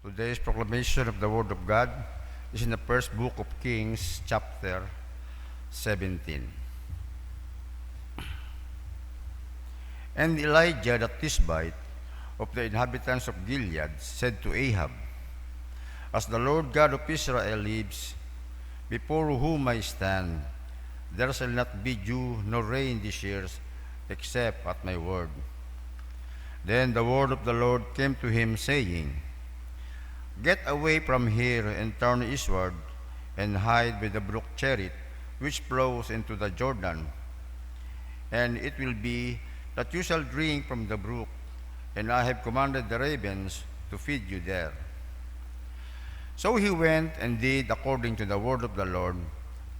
Today's proclamation of the Word of God is in the first book of Kings, chapter 17. And Elijah the Tishbite of the inhabitants of Gilead said to Ahab, As the Lord God of Israel lives, before whom I stand, there shall not be dew nor rain this year, except at my word. Then the word of the Lord came to him, saying, Get away from here and turn eastward, and hide by the brook Cherith, which flows into the Jordan. And it will be that you shall drink from the brook, and I have commanded the ravens to feed you there. So he went and did according to the word of the Lord,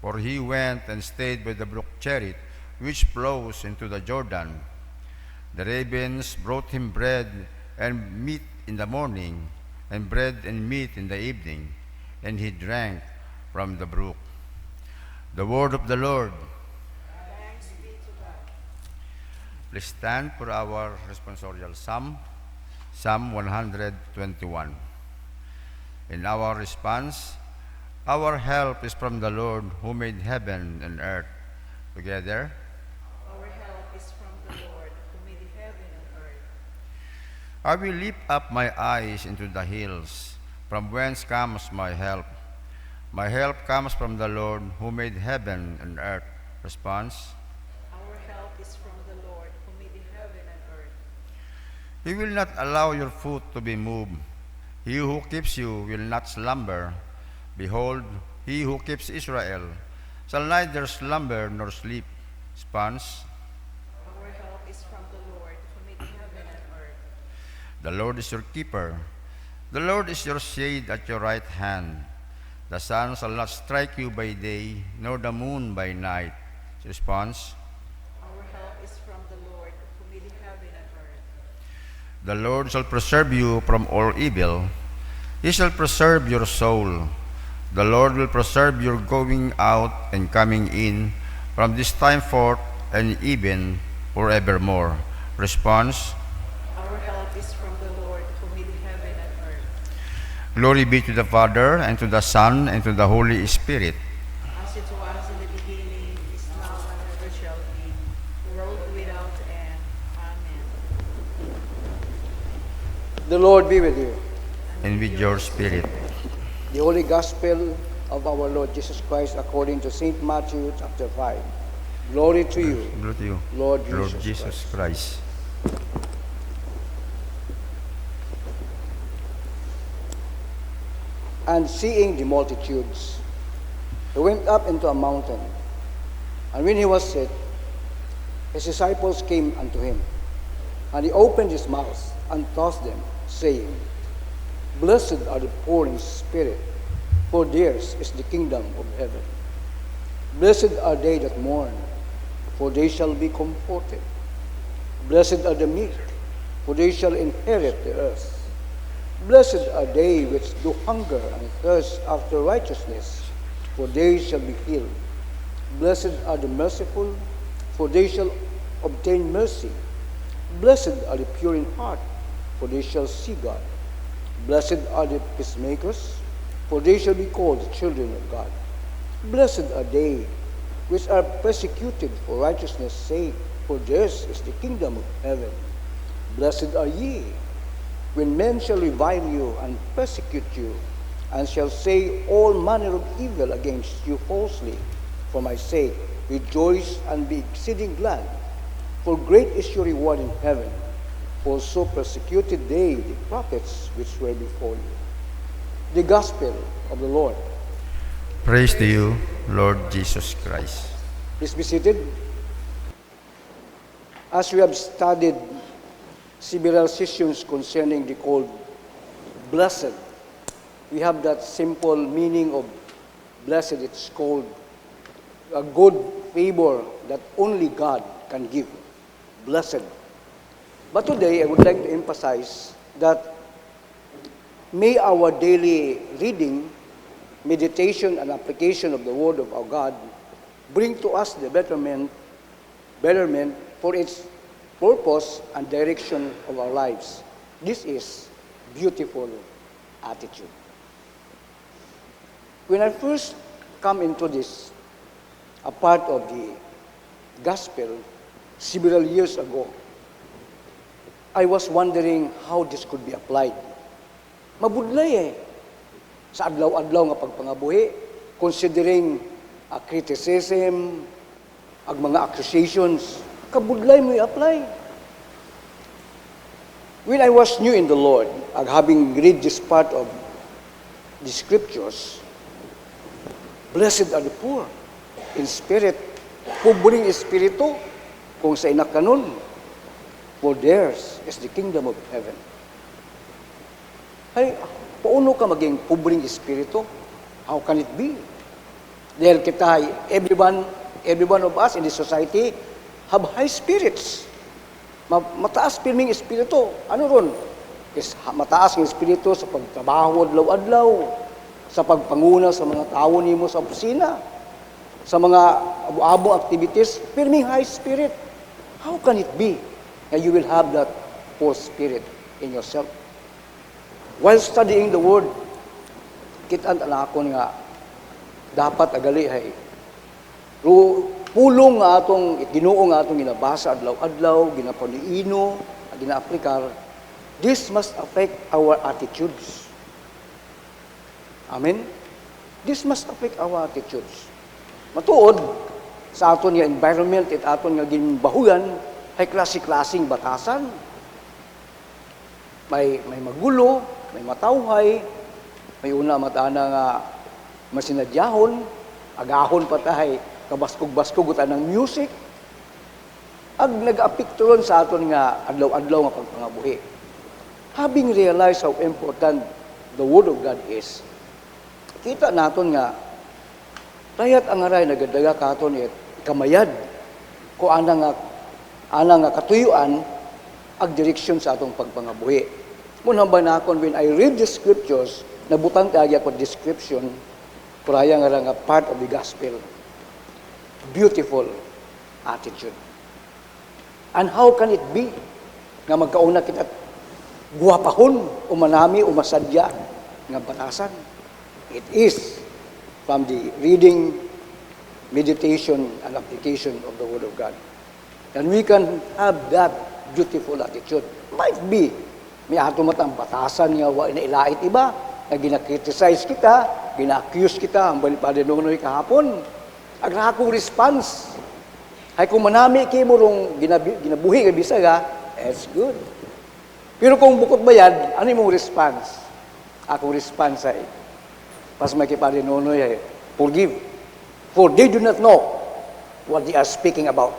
for he went and stayed by the brook Cherith, which flows into the Jordan. The ravens brought him bread and meat in the morning, and bread and meat in the evening, and he drank from the brook. The word of the Lord. Thanks be to God. Please stand for our responsorial psalm, Psalm 121. In our response, our help is from the Lord who made heaven and earth. Together, Our help is from the Lord who made heaven and earth. I will lift up my eyes into the hills, from whence comes my help. My help comes from the Lord who made heaven and earth. Response, Our help is from the Lord who made heaven and earth. He will not allow your foot to be moved. He who keeps you will not slumber. Behold, he who keeps Israel shall neither slumber nor sleep. Response, Our help is from the Lord who made heaven and earth. the Lord is your keeper. The Lord is your shade at your right hand. The sun shall not strike you by day, nor the moon by night. Response, Our help is from the Lord who made heaven and earth. the Lord shall preserve you from all evil. He shall preserve your soul. The Lord will preserve your going out and coming in from this time forth and even forevermore. Response, Our help is from the Lord who made heaven and earth. glory be to the Father, and to the Son, and to the Holy Spirit. As it was in the beginning, is now, and ever shall be, world without end. Amen. The Lord be with you. And with your spirit. The Holy Gospel of our Lord Jesus Christ according to St. Matthew chapter 5. Glory to you, Glory to you, Lord Lord Jesus Jesus Christ. And seeing the multitudes, he went up into a mountain. And when he was set, his disciples came unto him. And he opened his mouth and taught them, saying, Blessed are the poor in spirit, for theirs is the kingdom of heaven. Blessed are they that mourn, for they shall be comforted. Blessed are the meek, for they shall inherit the earth. Blessed are they which do hunger and thirst after righteousness, for they shall be filled. Blessed are the merciful, for they shall obtain mercy. Blessed are the pure in heart, for they shall see God. Blessed are the peacemakers, for they shall be called the children of God. Blessed are they which are persecuted for righteousness' sake, for theirs is the kingdom of heaven. Blessed are ye, when men shall revile you and persecute you, and shall say all manner of evil against you falsely, for my sake. Rejoice and be exceeding glad, for great is your reward in heaven. For so persecuted they the prophets which were before you. The Gospel of the Lord. Praise to you, Lord Jesus Christ. Please be seated. As we have studied several sessions concerning the called blessed, we have that simple meaning of blessed. It's called a good favor that only God can give. Blessed. But today, I would like to emphasize that may our daily reading, meditation, and application of the Word of our God bring to us the betterment for its purpose and direction of our lives. This is beautiful attitude. When I first come into this, a part of the gospel, several years ago, I was wondering how this could be applied. Mabudlay sa adlaw-adlaw nga pagpangabuhi, considering a criticism, ag mga accusations, kabudlay mo i-apply. When I was new in the Lord, ag having read this part of the scriptures, blessed are the poor in spirit, pobring espiritu, kung sa inakanon, for theirs is the kingdom of heaven. Ay, paano ka maging pobring espiritu? How can it be? Dahil kita, everyone of us in this society have high spirits. Mataas pirming espiritu. Ano ron? Mataas ng espiritu sa pagtrabaho adlaw-adlaw, sa pagpanguna sa mga tao nimo sa opisina, sa mga abo-abong activities, pirming high spirit. How can it be that you will have that poor spirit in yourself? While studying the Word, kitaan talakon nga dapat agali hay pulong nga atong Ginoo nga atong ginabasa adlaw-adlaw, ginapaniino, ginaaplikar. This must affect our attitudes. Amen? This must affect our attitudes. Matuod sa aton nga environment at aton nga ginbahuyan ay klase-klaseng batasan. May magulo, may matawhay, may una matana nga masinadyahon, agahon patay, kabaskog-baskog utan ng music. Ag nag-apikturon sa aton nga adlaw-adlaw nga pagpangabuhi. Having realized how important the Word of God is, kita naton nga tayat ang aray nagadaga katon it kamayad ko ana nga katuyuan ag direksyon sa atong pagpangabuhi. Mun ba nakon when I read the scriptures, nabutang tayo ko description kuraya nga part of the gospel. Beautiful attitude. And how can it be nga magkauna kita guwapahon o manami o masadya nga batasan? It is from the reading, meditation, and application of the Word of God. And we can have that beautiful attitude. Might be, may ato matang batasan nga wa inailait iba, na gina-criticize kita, gina-accuse kita, ang balipade nonoy kahapon. Agra akong response. Ay kung manami kayo mo rong ginabuhi ka bisaga, it's good. Pero kung bukod bayad, ano yung response? Akong response ay, pas may kipade nonoy ay, forgive. For they do not know what they are speaking about.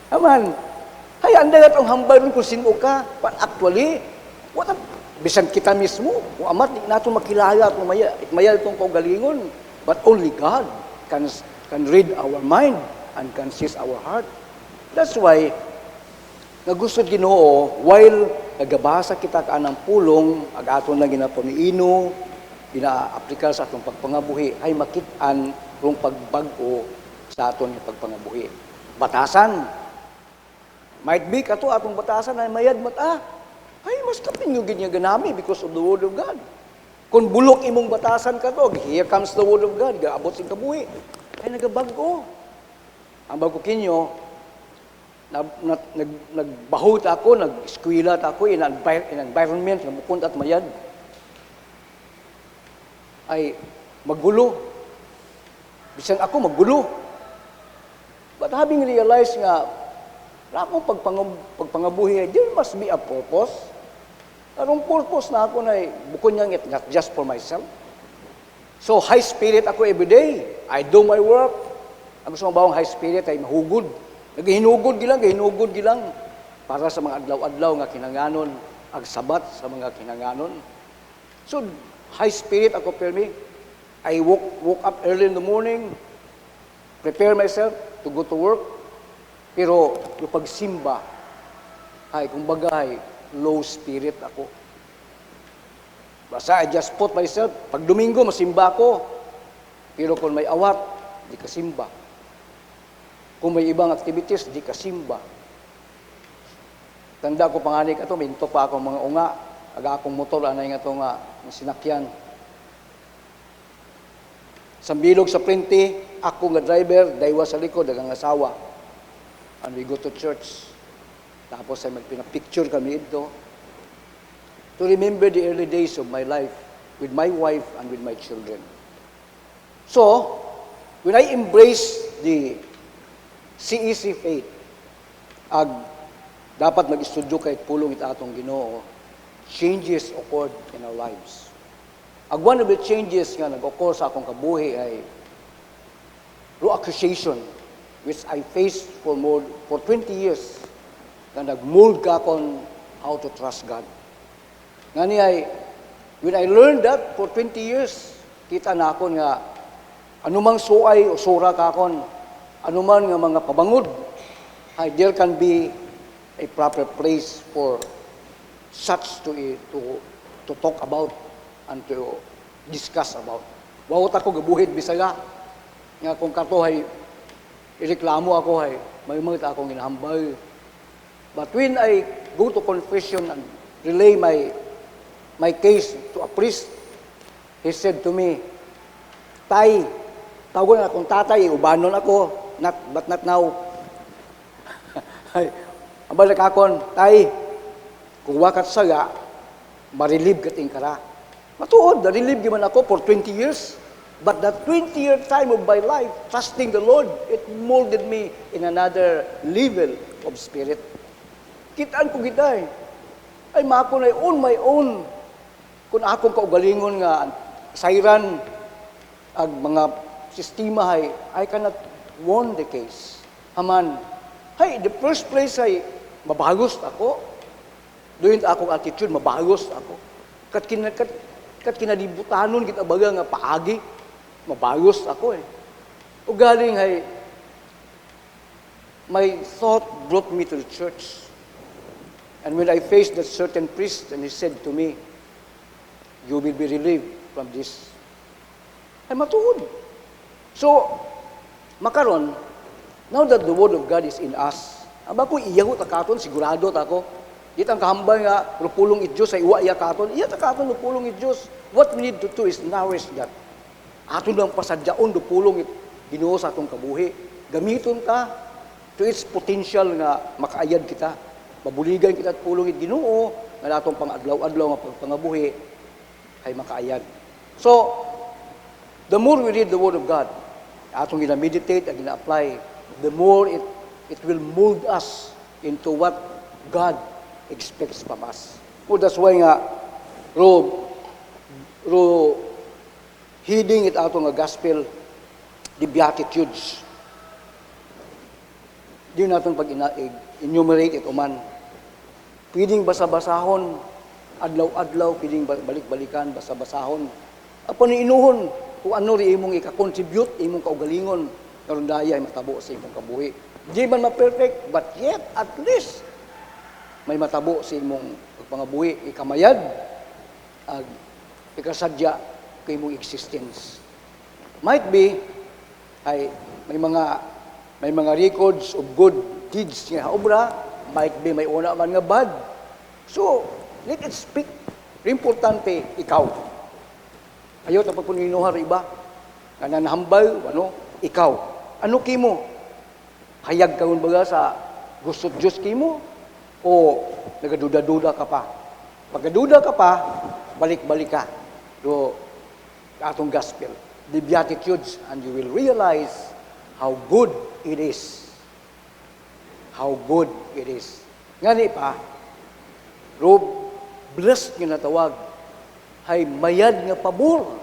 Aman, hay anda nga itong hambal kung sino ka, but actually, bisan kita mismo, kung amat, di natin makilala itong mayal itong kaugalingon, but only God can read our mind and can seize our heart. That's why, nagusod Ginoo, while nagabasa kita ka ng pulong, ag-aton na ginaponiino, gina-aplikal sa atong pagpangabuhi, ay makitaan rong pagbago sa aton ng pagpangabuhi. Batasan. Might be kato atong batasan ay mayad mata. Ay, mas kapin yung ganami because of the Word of God. Kung bulok imong batasan ka to, here comes the Word of God, gaabot sing kabuhi. Ay, nagabago. Ang bago kinyo, nagbahut ako, nag-eskwila ako in environment, nabukund at mayad. Ay, magulo. Bisan ako, magulo. But having realized nga, ramong pagpangabuhi, there must be a purpose. Anong purpose na ako na bukod niyang it, not just for myself. So, high spirit ako everyday. I do my work. Ang gusto mong high spirit ay mahugod. Naghinugod gilang. Para sa mga adlaw-adlaw nga kinanganon, agsabat sa mga kinanganon. So, high spirit ako, per me. I woke up early in the morning, prepare myself to go to work. Pero, yung pagsimba, ay, kumbagay, low spirit ako. Basta I just put myself, pag Domingo, masimba ako. Pero kung may awat, di kasimba. Kung may ibang activities, di kasimba. Tanda ko panganay ka to, minto pa ako mga unga. aga akong motor, anay nga to nga sinakyan. Sambilog sa printe, ako nga driver, daywa sa likod, dagang asawa. And we go to church. Tapos ay magpina-picture kami ito. To remember the early days of my life with my wife and with my children. So, when I embrace the CEC faith, dapat mag-estudyo kahit pulong ita atong Ginoo, changes occurred in our lives. One of the changes nga nag-occur sa akong kabuhi ay through accusation, which I faced for 20 years, na nag-mold ka akong how to trust God. Ngani ay, when I learned that for 20 years, kita na ako nga, anumang suay o sura ka akon, anuman nga mga pabangod, ay there can be a proper place for such to talk about and to discuss about. Wawot ako gabuhit Bisaya, nga kung kato ay ireklamo ako ay may mga akong ginahambal. But when I go to confession and relay my case to a priest, he said to me, Tay, tawagan akong tatay, ubanon ako, but not now. Ay, abal akon, Tay, kung wakat saga, marilib kating kara. Matuod, na-relieve giman ako for 20 years. But that 20-year time of my life, trusting the Lord, it molded me in another level of spirit. Kitaan ko kita ay mako na on my own. Kung akong kaugalingon nga, sayran, ag mga sistema ay, I cannot won the case. Haman, the first place ay, mabagos ako. Doon akong attitude, mabagos ako. Kat kinadibutanon kita baga nga paagi, mabagos ako O galing ay, my thought brought me to the church. And when I faced that certain priest, and he said to me, you will be relieved from this. Ay matuod. So, makaron, now that the Word of God is in us, aba ko iyagot akaton, sigurado ako, di ang kahambay nga, rupulong it Diyos, ay uwa iya katon, iya katon, rupulong it Diyos. What we need to do is nourish that. Aton lang pasadyaon, rupulong it Ginoo sa atong kabuhi. Gamiton ka to its potential nga makaayad kita. Mabuligan kita at pulong it Ginoo, nga natong pang-adlaw-adlaw nga pagpangabuhi, ay makaayad. So, the more we read the Word of God, atong gina-meditate at gina-apply, the more it will mold us into what God expects from us. So that's why nga, heeding it atong nga gospel, the Beatitudes. Di natin pag-enumerate it uman. Pwedeng basa-basahon, adlaw-adlaw, pwedeng balik-balikan, basa-basahon. Apan inuhon, kung ano rin imong ika-contribute, imong kaugalingon, karon daya ay matabo sa imong kabuhi. Di man ma-perfect, but yet, at least, may matabo sa imong pagpangabuhi, ikamayad, ikasadya kay imong existence. Might be, ay may mga records of good deeds nga obra, might be may una man nga bad. So, let it speak. Importante, ikaw. Ayaw tapos po ninuhar iba. Nananahambal, ikaw. Ano kimo? Hayag ka baga sa gusto Diyos kimo? O nagaduda-duda ka pa? Pagkaduda ka pa, balik-balik ka. Do atong gospel, the Beatitudes, and you will realize how good it is. How good it is. Ngani pa, blessed nga natawag, hay mayad nga pabor,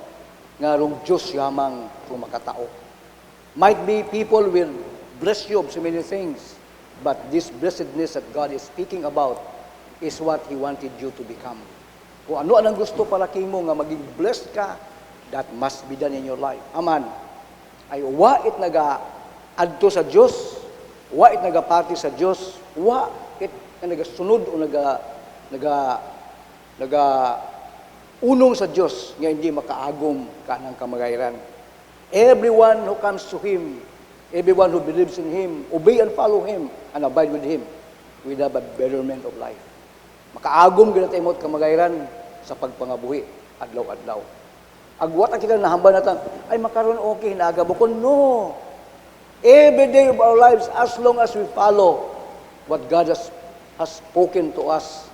nga rong Diyos yamang kung makatao. Might be people will bless you of so many things, but this blessedness that God is speaking about is what He wanted you to become. Kung ano ang gusto para kimo nga maging blessed ka, that must be done in your life. Aman. Ay wait naga-adto sa Diyos, wait nagapati sa Diyos, wait na nagasunod o unong sa Diyos nga hindi makaagom ka ng kamagayran. Everyone who comes to Him, everyone who believes in Him, obey and follow Him, and abide with Him, will have a betterment of life. Makaagom gina tayo mo't kamagayran sa pagpangabuhi, adlaw-adlaw. Agwat ang kita nahamba natin, ay makaroon okay, naagabukon. No. Every day of our lives, as long as we follow what God has spoken to us,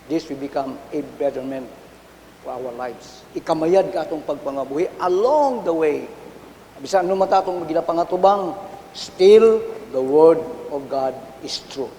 this will become a betterment for our lives. Ikamayad ka atong pagpangabuhi along the way. Bisan ano matatong maginapangatubang, still the Word of God is true.